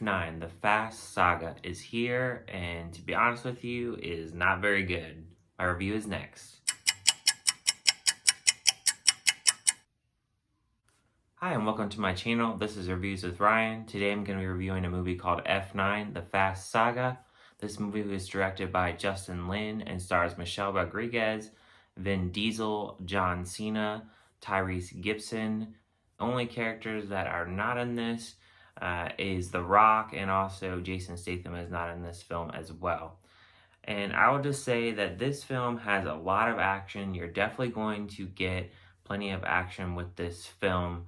F9, the Fast Saga, is here, and to be honest with you, is not very good. My review is next. Hi, and welcome to my channel. This is Reviews with Ryan. Today I'm going to be reviewing a movie called F9, the Fast Saga. This movie was directed by Justin Lin and stars Michelle Rodriguez, Vin Diesel, John Cena, Tyrese Gibson. Only characters that are not in this is The Rock, and also Jason Statham is not in this film as well. And I will just say that this film has a lot of action. You're definitely going to get plenty of action with this film.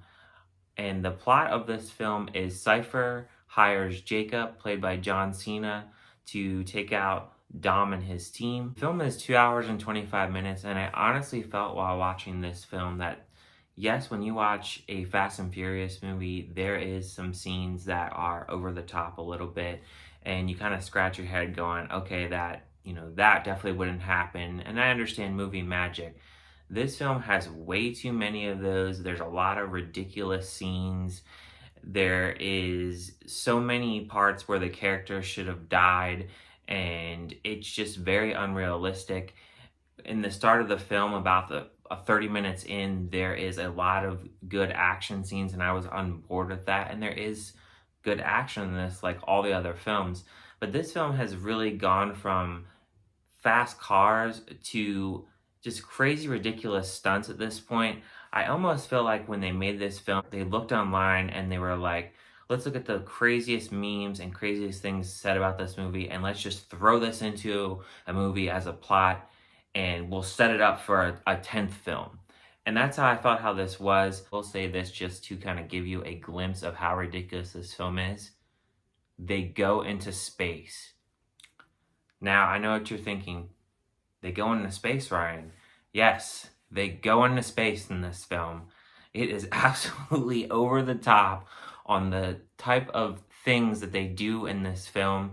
And the plot of this film is Cypher hires Jacob, played by John Cena, to take out Dom and his team. The film is 2 hours and 25 minutes, and I honestly felt while watching this film that yes, when you watch a Fast and Furious movie, there is some scenes that are over the top a little bit, and you kind of scratch your head going, okay, that definitely wouldn't happen. And I understand movie magic. This film has way too many of those. There's a lot of ridiculous scenes. There is so many parts where the character should have died, and it's just very unrealistic. In the start of the film, about 30 minutes in, there is a lot of good action scenes, and I was on board with that. And there is good action in this, like all the other films. But this film has really gone from fast cars to just crazy, ridiculous stunts at this point. I almost feel like when they made this film, they looked online and they were like, let's look at the craziest memes and craziest things said about this movie, and let's just throw this into a movie as a plot, and we'll set it up for a 10th film. And that's how I felt how this was. We'll say this just to kind of give you a glimpse of how ridiculous this film is. They go into space. Now, I know what you're thinking. They go into space, Ryan. Yes, they go into space in this film. It is absolutely over the top on the type of things that they do in this film.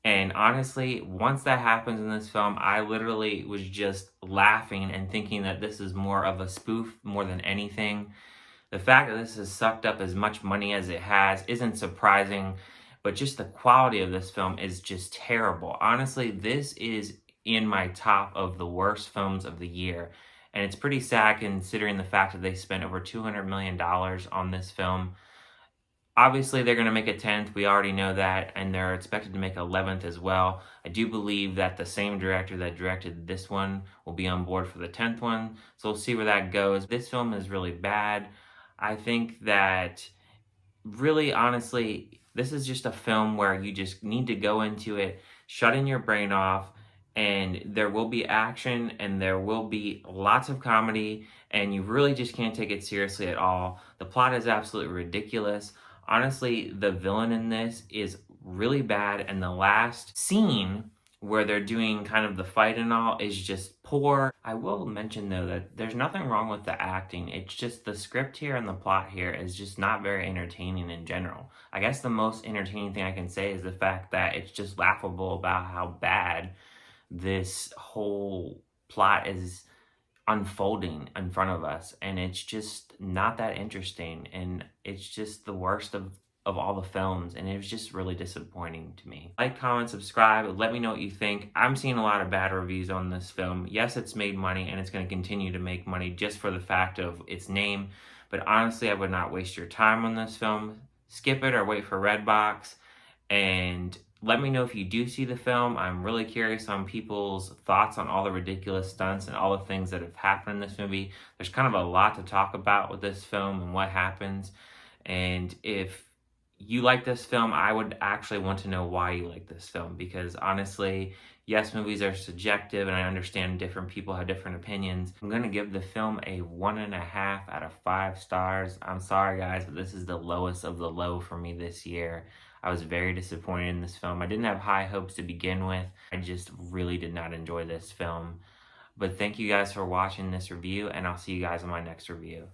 And honestly, once that happens in this film, I literally was just laughing and thinking that this is more of a spoof more than anything. The fact that this has sucked up as much money as it has isn't surprising, but just the quality of this film is just terrible. Honestly, this is in my top of the worst films of the year. And it's pretty sad considering the fact that they spent over $200 million on this film. Obviously, they're going to make a 10th. We already know that. And they're expected to make 11th as well. I do believe that the same director that directed this one will be on board for the 10th one. So we'll see where that goes. This film is really bad. I think that really, honestly, this is just a film where you just need to go into it, shutting your brain off, and there will be action and there will be lots of comedy, and you really just can't take it seriously at all. The plot is absolutely ridiculous. Honestly, the villain in this is really bad, and the last scene where they're doing kind of the fight and all is just poor. I will mention though that there's nothing wrong with the acting. It's just the script here and the plot here is just not very entertaining in general. I guess the most entertaining thing I can say is the fact that it's just laughable about how bad this whole plot is unfolding in front of us, and it's just not that interesting, and it's just the worst of all the films, and it was just really disappointing to me. Like, comment, subscribe, let me know what you think. I'm seeing a lot of bad reviews on this film. Yes, it's made money, and it's going to continue to make money just for the fact of its name, but honestly, I would not waste your time on this film. Skip it or wait for Redbox, and let me know if you do see the film. I'm really curious on people's thoughts on all the ridiculous stunts and all the things that have happened in this movie. There's kind of a lot to talk about with this film and what happens. And if you like this film, I would actually want to know why you like this film. Because honestly, yes, movies are subjective, and I understand different people have different opinions. I'm going to give the film a 1.5 out of 5 stars. I'm sorry, guys, but this is the lowest of the low for me this year. I was very disappointed in this film. I didn't have high hopes to begin with. I just really did not enjoy this film. But thank you guys for watching this review, and I'll see you guys in my next review.